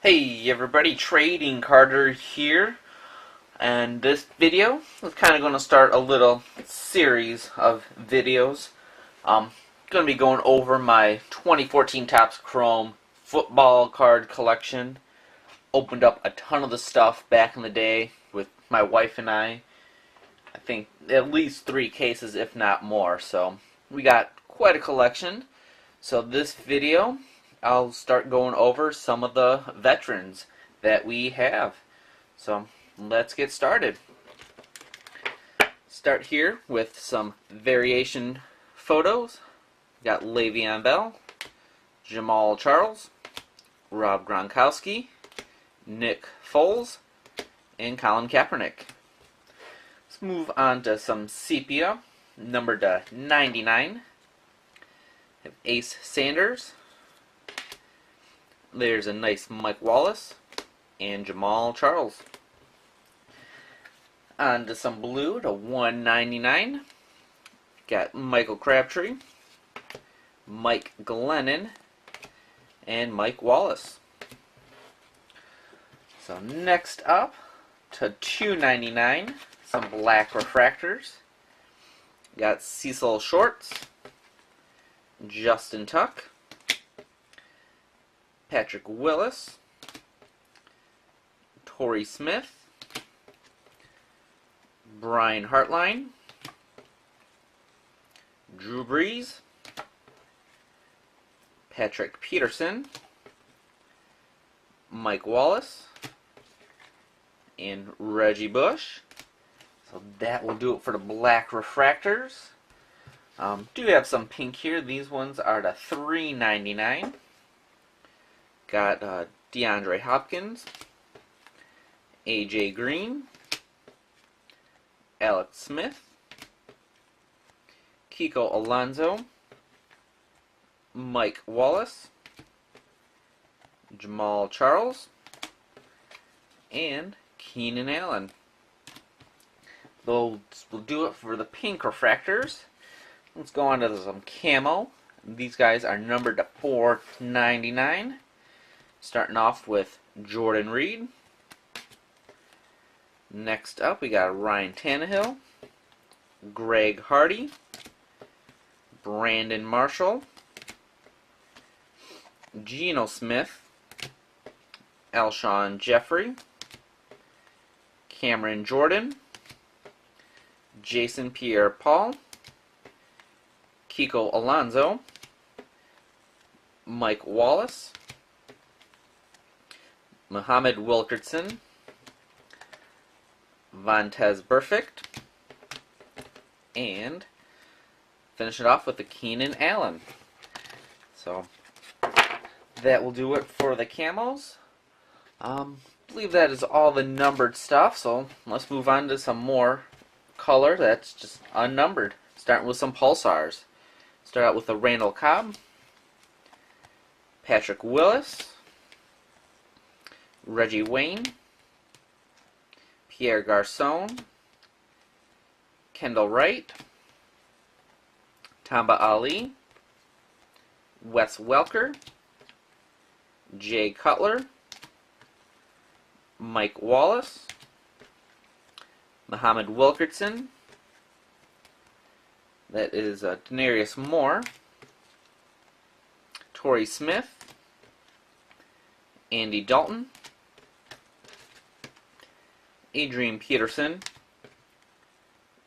Hey everybody, Trading Carter here, and this video is kind of going to start a little series of videos. I'm going to be going over my 2014 Topps Chrome football card collection. Opened up a ton of the stuff back in the day with my wife and I think at least 3 cases if not more, so we got quite a collection. So this video I'll start going over some of the veterans that we have. So let's get started. Start here with some variation photos. Got Le'Veon Bell, Jamal Charles, Rob Gronkowski, Nick Foles, and Colin Kaepernick. Let's move on to some sepia, numbered to 99. Have Ace Sanders. There's a nice Mike Wallace and Jamal Charles. On to some blue to 199. Got Michael Crabtree, Mike Glennon, and Mike Wallace. So next up to 299, some black refractors. Got Cecil Shorts, Justin Tuck, Patrick Willis, Torrey Smith, Brian Hartline, Drew Brees, Patrick Peterson, Mike Wallace, and Reggie Bush. So that will do it for the black refractors. Do have some pink here. These ones are to $3.99. Got DeAndre Hopkins, AJ Green, Alex Smith, Kiko Alonso, Mike Wallace, Jamal Charles, and Keenan Allen. Those will do it for the pink refractors. Let's go on to some camo. These guys are numbered to $4.99. Starting off with Jordan Reed. Next up, we got Ryan Tannehill, Greg Hardy, Brandon Marshall, Geno Smith, Alshon Jeffrey, Cameron Jordan, Jason Pierre-Paul, Kiko Alonso, Mike Wallace, Muhammad Wilkerson, Vontez Burfict, and finish it off with the Keenan Allen. So that will do it for the camos. I believe that is all the numbered stuff, so let's move on to some more color that's just unnumbered. Starting with some pulsars. Start out with the Randall Cobb, Patrick Willis, Reggie Wayne, Pierre Garçon, Kendall Wright, Tamba Ali, Wes Welker, Jay Cutler, Mike Wallace, Muhammad Wilkerson, that is Denarius Moore, Torrey Smith, Andy Dalton, Adrian Peterson,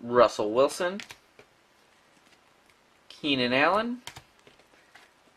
Russell Wilson, Keenan Allen,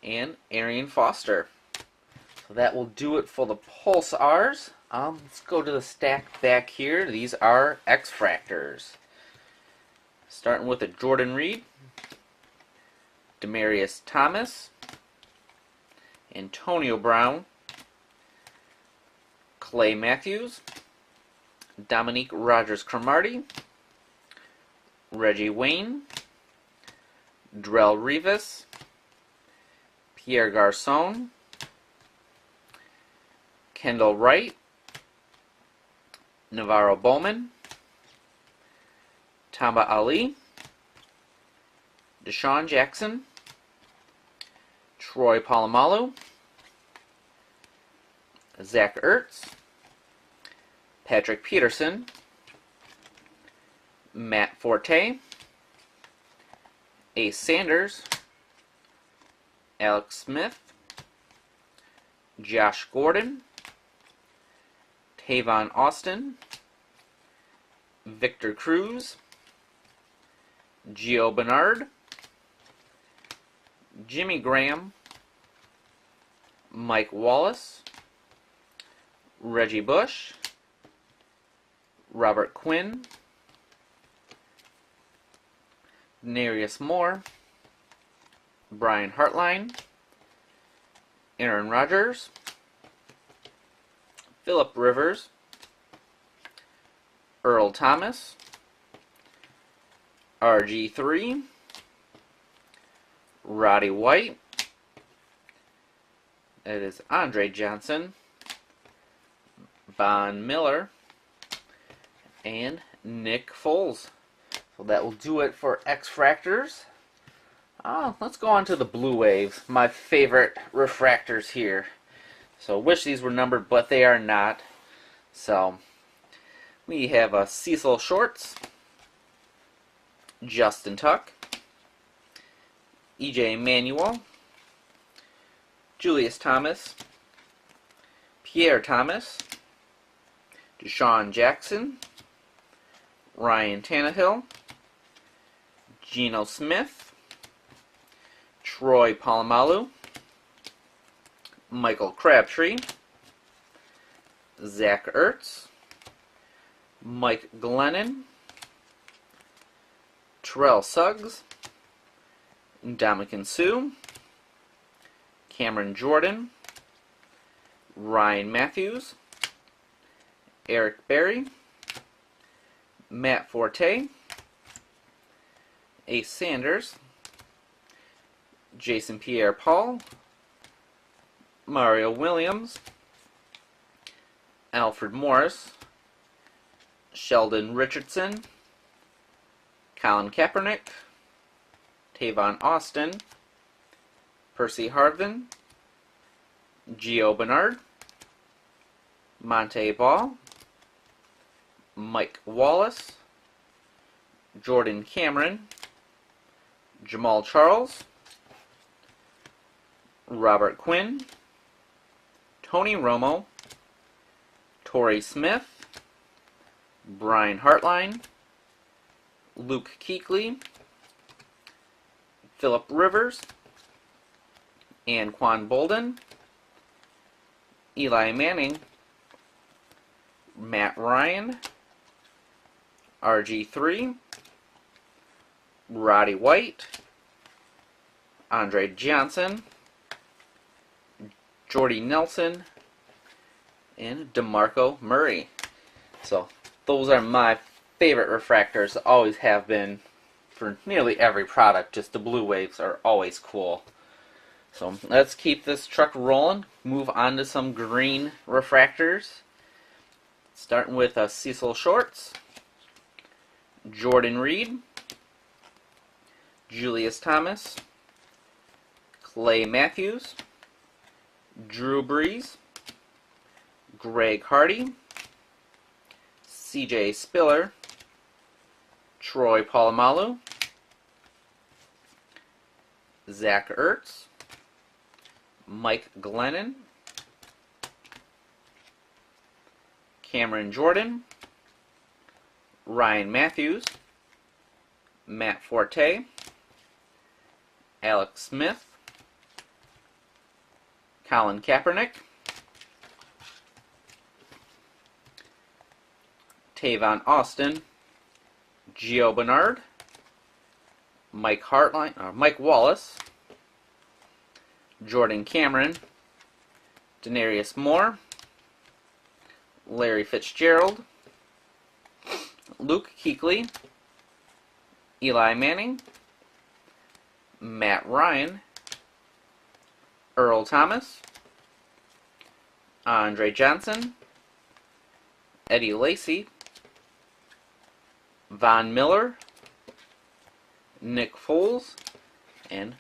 and Arian Foster. So that will do it for the pulsars. Let's go to the stack back here. These are X-Fractors. Starting with a Jordan Reed, Demaryius Thomas, Antonio Brown, Clay Matthews, Dominique Rodgers-Cromartie, Reggie Wayne, Drell Rivas, Pierre Garçon, Kendall Wright, Navarro Bowman, Tamba Ali, Deshaun Jackson, Troy Polamalu, Zach Ertz, Patrick Peterson, Matt Forte, Ace Sanders, Alex Smith, Josh Gordon, Tavon Austin, Victor Cruz, Gio Bernard, Jimmy Graham, Mike Wallace, Reggie Bush, Robert Quinn, Narius Moore, Brian Hartline, Aaron Rodgers, Phillip Rivers, Earl Thomas, RG3, Roddy White, it is Andre Johnson, Von Miller, and Nick Foles. So that will do it for X-Fractors. Let's go on to the Blue Waves, my favorite refractors here. So wish these were numbered, but they are not. So we have Cecil Shorts, Justin Tuck, EJ Manuel, Julius Thomas, Pierre Thomas, Deshaun Jackson, Ryan Tannehill, Geno Smith, Troy Polamalu, Michael Crabtree, Zach Ertz, Mike Glennon, Terrell Suggs, Ndamukong Suh, Cameron Jordan, Ryan Matthews, Eric Berry, Matt Forte, Ace Sanders, Jason Pierre-Paul, Mario Williams, Alfred Morris, Sheldon Richardson, Colin Kaepernick, Tavon Austin, Percy Harvin, Gio Bernard, Monte Ball, Mike Wallace, Jordan Cameron, Jamal Charles, Robert Quinn, Tony Romo, Torrey Smith, Brian Hartline, Luke Kuechly, Phillip Rivers, Anquan Bolden, Eli Manning, Matt Ryan, RG3, Roddy White, Andre Johnson, Jordy Nelson, and Demarco Murray. So those are my favorite refractors, always have been for nearly every product. Just the Blue Waves are always cool. So let's keep this truck rolling, move on to some green refractors. Starting with Cecil Shorts, Jordan Reed, Julius Thomas, Clay Matthews, Drew Brees, Greg Hardy, CJ Spiller, Troy Polamalu, Zach Ertz, Mike Glennon, Cameron Jordan, Ryan Matthews, Matt Forte, Alex Smith, Colin Kaepernick, Tavon Austin, Gio Bernard, Mike Wallace, Jordan Cameron, Denarius Moore, Larry Fitzgerald, Luke Kuechly, Eli Manning, Matt Ryan, Earl Thomas, Andre Johnson, Eddie Lacy, Von Miller, Nick Foles, and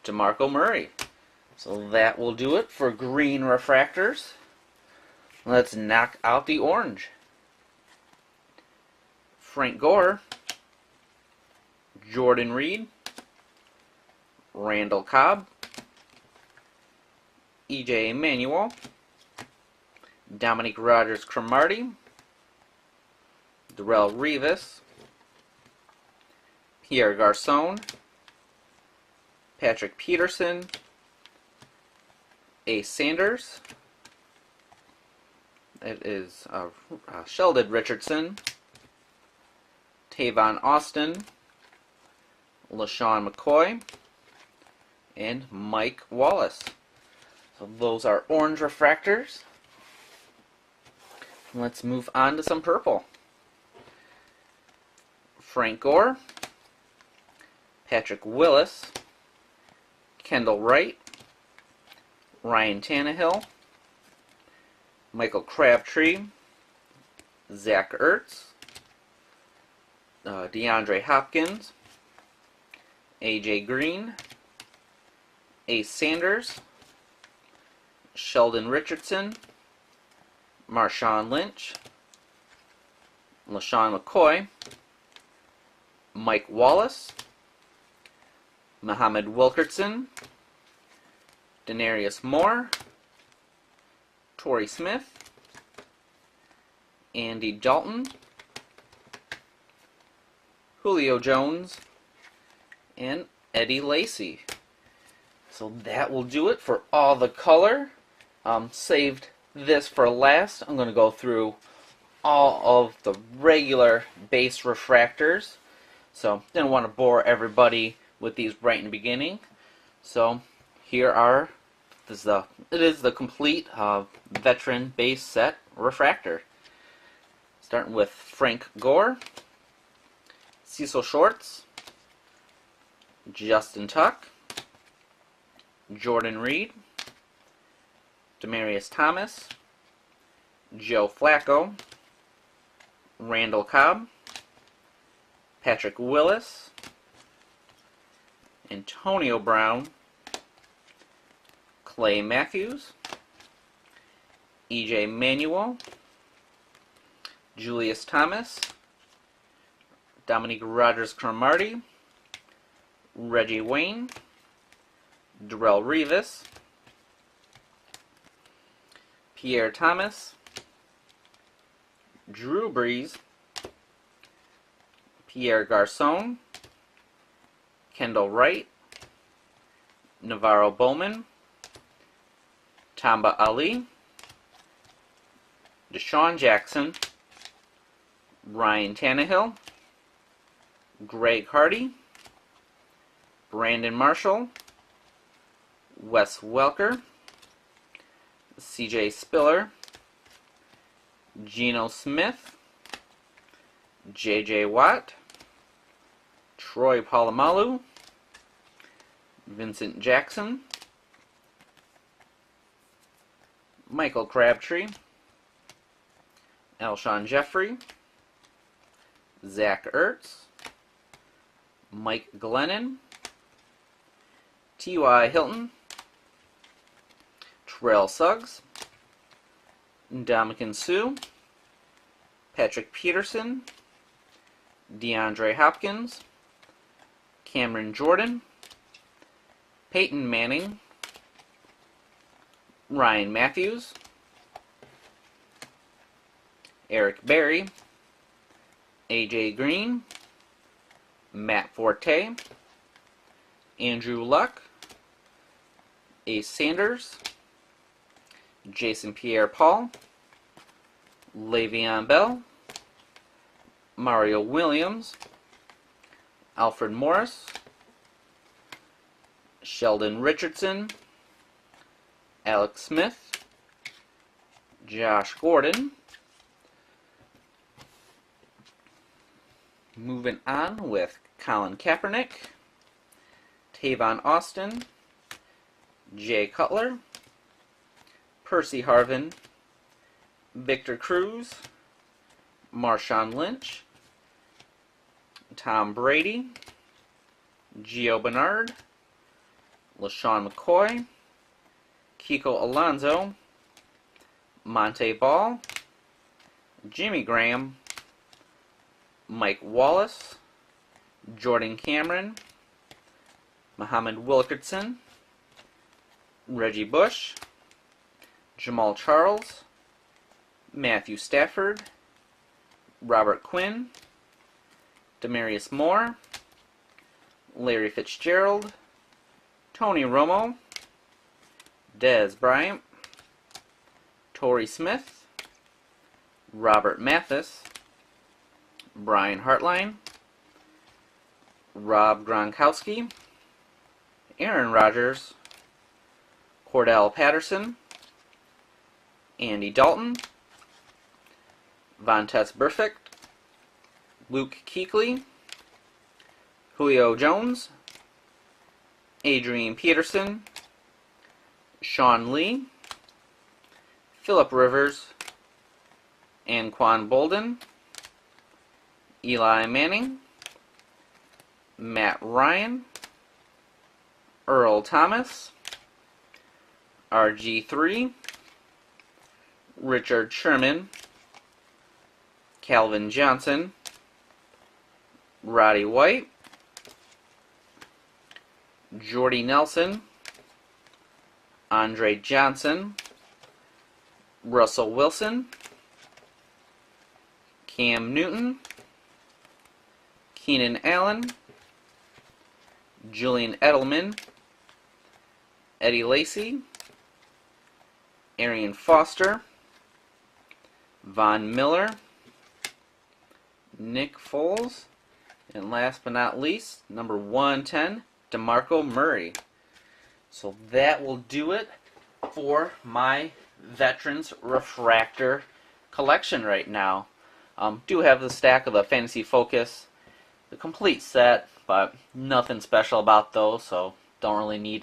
Demarco Murray. So that will do it for green refractors. Let's knock out the orange. Frank Gore, Jordan Reed, Randall Cobb, E.J. Manuel, Dominique Rodgers-Cromartie, Darrelle Revis, Pierre Garçon, Patrick Peterson, Ace Sanders, it is Sheldon Richardson, Tavon Austin, LaShawn McCoy, and Mike Wallace. So those are orange refractors. Let's move on to some purple. Frank Gore, Patrick Willis, Kendall Wright, Ryan Tannehill, Michael Crabtree, Zach Ertz, DeAndre Hopkins, AJ Green, Ace Sanders, Sheldon Richardson, Marshawn Lynch, LaShawn McCoy, Mike Wallace, Muhammad Wilkerson, Denarius Moore, Torrey Smith, Andy Dalton, Julio Jones, and Eddie Lacy. So that will do it for all the color. Saved this for last. I'm going to go through all of the regular base refractors. So didn't want to bore everybody with these right in the beginning. So here are, it is the complete veteran base set refractor. Starting with Frank Gore, Cecil Shorts, Justin Tuck, Jordan Reed, Demaryius Thomas, Joe Flacco, Randall Cobb, Patrick Willis, Antonio Brown, Clay Matthews, E.J. Manuel, Julius Thomas, Dominique Rodgers-Cromartie, Reggie Wayne, Darrelle Revis, Pierre Thomas, Drew Brees, Pierre Garçon, Kendall Wright, Navarro Bowman, Tamba Ali, Deshaun Jackson, Ryan Tannehill, Greg Hardy, Brandon Marshall, Wes Welker, C.J. Spiller, Geno Smith, J.J. Watt, Troy Polamalu, Vincent Jackson, Michael Crabtree, Alshon Jeffrey, Zach Ertz, Mike Glennon, T.Y. Hilton, Terrell Suggs, Ndamukong Suh, Patrick Peterson, DeAndre Hopkins, Cameron Jordan, Peyton Manning, Ryan Matthews, Eric Berry, AJ Green, Matt Forte, Andrew Luck, Ace Sanders, Jason Pierre-Paul, Le'Veon Bell, Mario Williams, Alfred Morris, Sheldon Richardson, Alex Smith, Josh Gordon. Moving on with Colin Kaepernick, Tavon Austin, Jay Cutler, Percy Harvin, Victor Cruz, Marshawn Lynch, Tom Brady, Gio Bernard, LaShawn McCoy, Kiko Alonso, Monte Ball, Jimmy Graham, Mike Wallace, Jordan Cameron, Muhammad Wilkerson, Reggie Bush, Jamal Charles, Matthew Stafford, Robert Quinn, Demarius Moore, Larry Fitzgerald, Tony Romo, Dez Bryant, Torrey Smith, Robert Mathis, Brian Hartline, Rob Gronkowski, Aaron Rodgers, Cordell Patterson, Andy Dalton, Vontaze Burfict, Luke Kuechly, Julio Jones, Adrian Peterson, Sean Lee, Phillip Rivers, Anquan Bolden, Eli Manning, Matt Ryan, Earl Thomas, RG3, Richard Sherman, Calvin Johnson, Roddy White, Jordy Nelson, Andre Johnson, Russell Wilson, Cam Newton, Keenan Allen, Julian Edelman, Eddie Lacy, Arian Foster, Von Miller, Nick Foles, and last but not least, number 110, Demarco Murray. So that will do it for my Veterans Refractor collection right now. Do have the stack of the Fantasy Focus, the complete set, but nothing special about those, so don't really need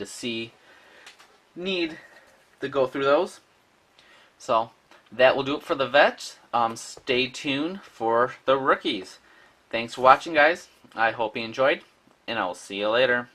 to go through those. So that will do it for the vets. Stay tuned for the rookies. Thanks for watching, guys. I hope you enjoyed, and I will see you later.